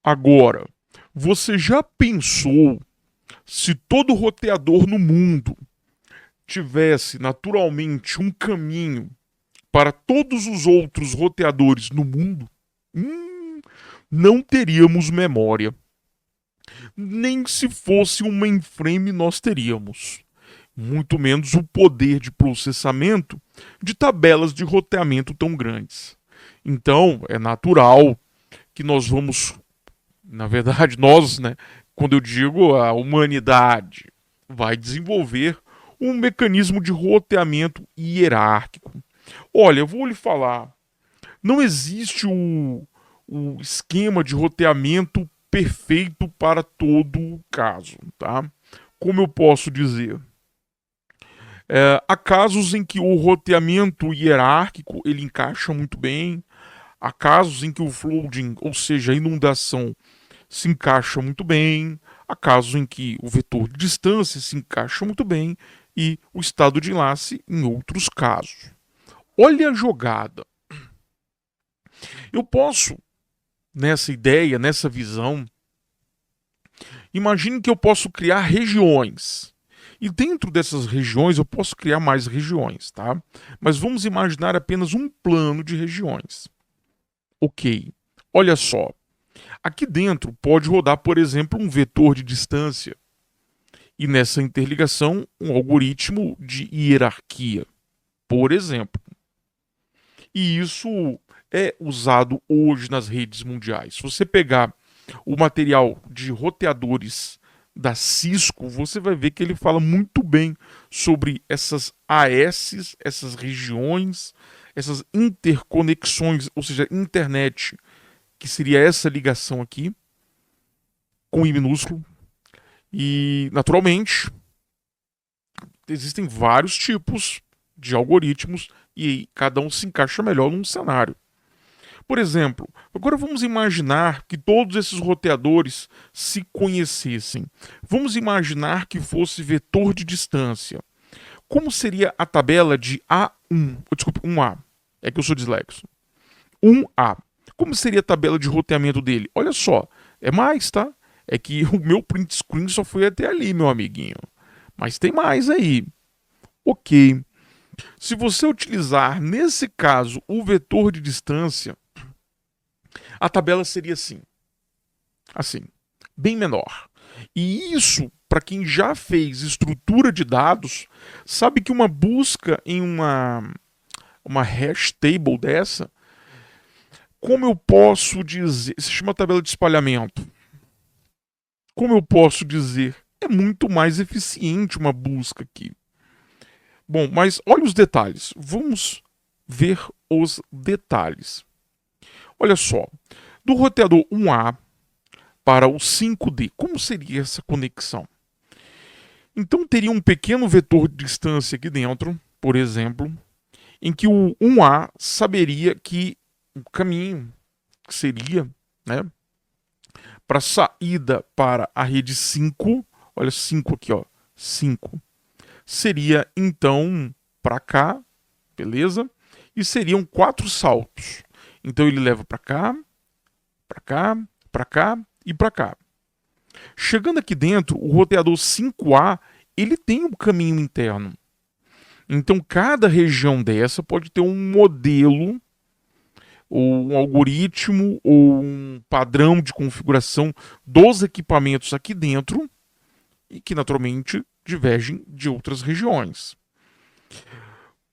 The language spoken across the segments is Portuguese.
Agora, você já pensou se todo roteador no mundo tivesse naturalmente um caminho para todos os outros roteadores no mundo? Hum, não teríamos memória. Nem se fosse um mainframe nós teríamos. Muito menos o poder de processamento de tabelas de roteamento tão grandes. Então, é natural que nós vamos, na verdade, nós, né, quando eu digo a humanidade, vai desenvolver um mecanismo de roteamento hierárquico. Olha, eu vou lhe falar, não existe o esquema de roteamento perfeito para todo o caso, tá? Como eu posso dizer? Há casos em que o roteamento hierárquico ele encaixa muito bem, há casos em que o flooding, ou seja, a inundação, se encaixa muito bem, há casos em que o vetor de distância se encaixa muito bem e o estado de enlace em outros casos. Olha a jogada. Eu posso, nessa ideia, nessa visão, imagine que eu posso criar regiões. E dentro dessas regiões eu posso criar mais regiões, tá? Mas vamos imaginar apenas um plano de regiões. Ok. Olha só. Aqui dentro pode rodar, por exemplo, um vetor de distância. E nessa interligação, um algoritmo de hierarquia, por exemplo. E isso é usado hoje nas redes mundiais. Se você pegar o material de roteadores da Cisco, você vai ver que ele fala muito bem sobre essas AS, essas regiões, essas interconexões, ou seja, internet, que seria essa ligação aqui, com I minúsculo. E, naturalmente, existem vários tipos de algoritmos e cada um se encaixa melhor num cenário. Por exemplo, agora vamos imaginar que todos esses roteadores se conhecessem. Vamos imaginar que fosse vetor de distância. Como seria a tabela de A1? Desculpe, 1A. É que eu sou dislexo. 1A. Como seria a tabela de roteamento dele? Olha só, é mais, tá? É que o meu print screen só foi até ali, meu amiguinho. Mas tem mais aí. Ok. Se você utilizar, nesse caso, o vetor de distância, a tabela seria assim. Assim, bem menor. E isso, para quem já fez estrutura de dados, sabe que uma busca em uma hash table dessa, como eu posso dizer, se chama tabela de espalhamento. Como eu posso dizer, é muito mais eficiente uma busca aqui. Bom, mas olha os detalhes. Vamos ver os detalhes. Olha só, do roteador 1A para o 5D, como seria essa conexão? Então teria um pequeno vetor de distância aqui dentro, por exemplo, em que o 1A saberia que o caminho seria, né, para saída para a rede 5, olha 5 aqui, ó, 5, seria então para cá, beleza? E seriam 4 saltos. Então ele leva para cá, para cá, para cá e para cá. Chegando aqui dentro, o roteador 5A, ele tem um caminho interno. Então cada região dessa pode ter um modelo ou um algoritmo ou um padrão de configuração dos equipamentos aqui dentro e que naturalmente divergem de outras regiões.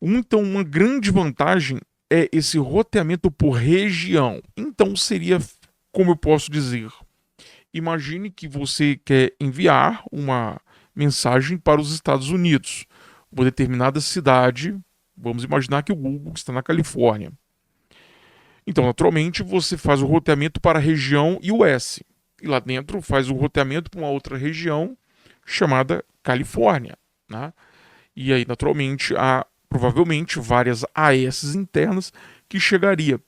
Então, uma grande vantagem é esse roteamento por região. Então, seria, como eu posso dizer, imagine que você quer enviar uma mensagem para os Estados Unidos, uma determinada cidade. Vamos imaginar que o Google está na Califórnia. Então, naturalmente, você faz o roteamento para a região US. E lá dentro faz o roteamento para uma outra região chamada Califórnia. Né? E aí, naturalmente, há provavelmente várias AS internas que chegaria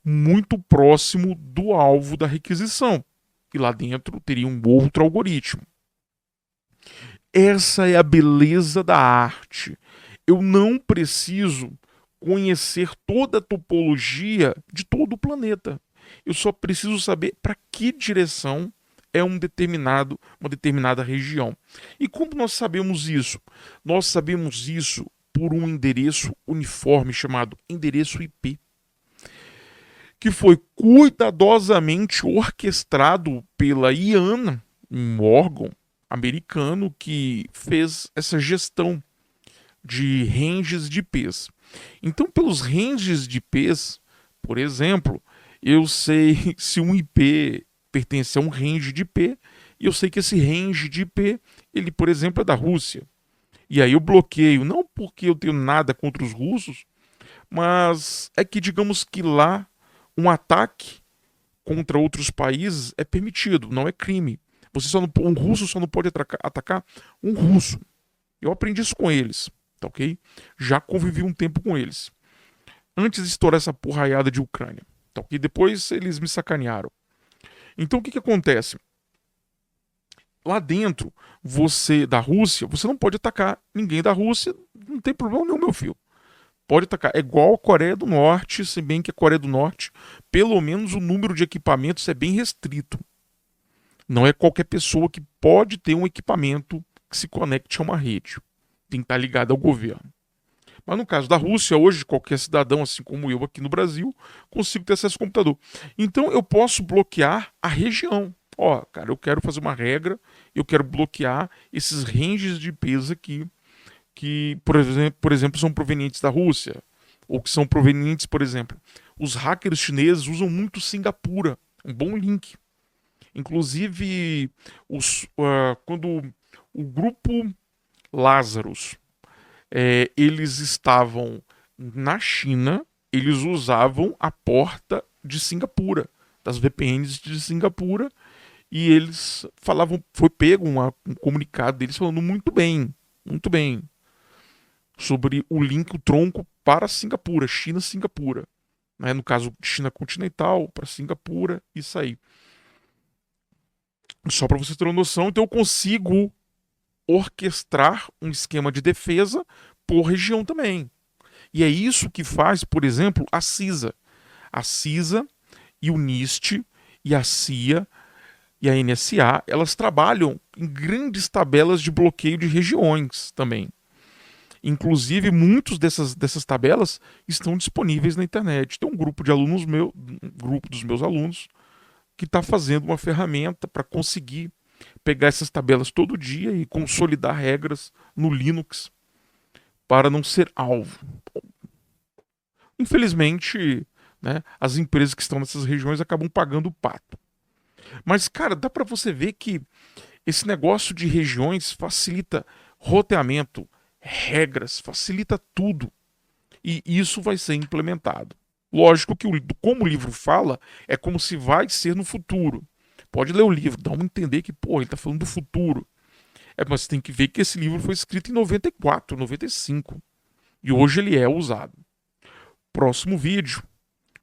muito próximo do alvo da requisição. E lá dentro teria um outro algoritmo. Essa é a beleza da arte. Eu não preciso conhecer toda a topologia de todo o planeta. Eu só preciso saber para que direção é uma determinada região. E como nós sabemos isso? Nós sabemos isso por um endereço uniforme chamado endereço IP, que foi cuidadosamente orquestrado pela IANA, um órgão americano que fez essa gestão de ranges de IPs. Então, pelos ranges de IPs, por exemplo, eu sei se um IP pertence a um range de IP, e eu sei que esse range de IP, ele, por exemplo, é da Rússia. E aí eu bloqueio, não porque eu tenho nada contra os russos, mas é que digamos que lá um ataque contra outros países é permitido, não é crime. Um russo só não pode atacar um russo. Eu aprendi isso com eles, tá ok? Já convivi um tempo com eles. Antes de estourar essa porraiada de Ucrânia, tá ok? Depois eles me sacanearam. Então o que acontece? Lá dentro, da Rússia, você não pode atacar ninguém da Rússia, não tem problema nenhum, meu filho. Pode atacar. É igual a Coreia do Norte, se bem que a Coreia do Norte, pelo menos o número de equipamentos é bem restrito. Não é qualquer pessoa que pode ter um equipamento que se conecte a uma rede. Tem que estar ligado ao governo. Mas no caso da Rússia, hoje, qualquer cidadão, assim como eu aqui no Brasil, consigo ter acesso ao computador. Então eu posso bloquear a região. Ó, cara, eu quero fazer uma regra, eu quero bloquear esses ranges de IPs aqui, que, por exemplo, são provenientes da Rússia, ou que são provenientes, por exemplo, os hackers chineses usam muito Singapura, um bom link. Inclusive, quando o grupo Lazarus, eles estavam na China, eles usavam a porta de Singapura, das VPNs de Singapura, e eles falavam, foi pego um comunicado deles falando muito bem, sobre o link, o tronco para Singapura, China-Singapura. Né? No caso, China continental para Singapura, isso aí. Só para você ter uma noção, então eu consigo orquestrar um esquema de defesa por região também. E é isso que faz, por exemplo, a CISA. A CISA e o NIST e a CIA e a NSA, elas trabalham em grandes tabelas de bloqueio de regiões também. Inclusive, muitas dessas tabelas estão disponíveis na internet. Tem um grupo de alunos um grupo dos meus alunos, que está fazendo uma ferramenta para conseguir pegar essas tabelas todo dia e consolidar regras no Linux para não ser alvo. Infelizmente, né, as empresas que estão nessas regiões acabam pagando o pato. Mas, cara, dá para você ver que esse negócio de regiões facilita roteamento, regras, facilita tudo. E isso vai ser implementado. Lógico que, como o livro fala, é como se vai ser no futuro. Pode ler o livro, dá uma entender que, pô, ele está falando do futuro. Mas tem que ver que esse livro foi escrito em 94, 95. E hoje ele é usado. Próximo vídeo,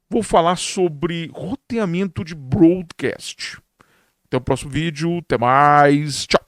vou falar sobre roteamento de broadcast. Até o próximo vídeo, até mais, tchau!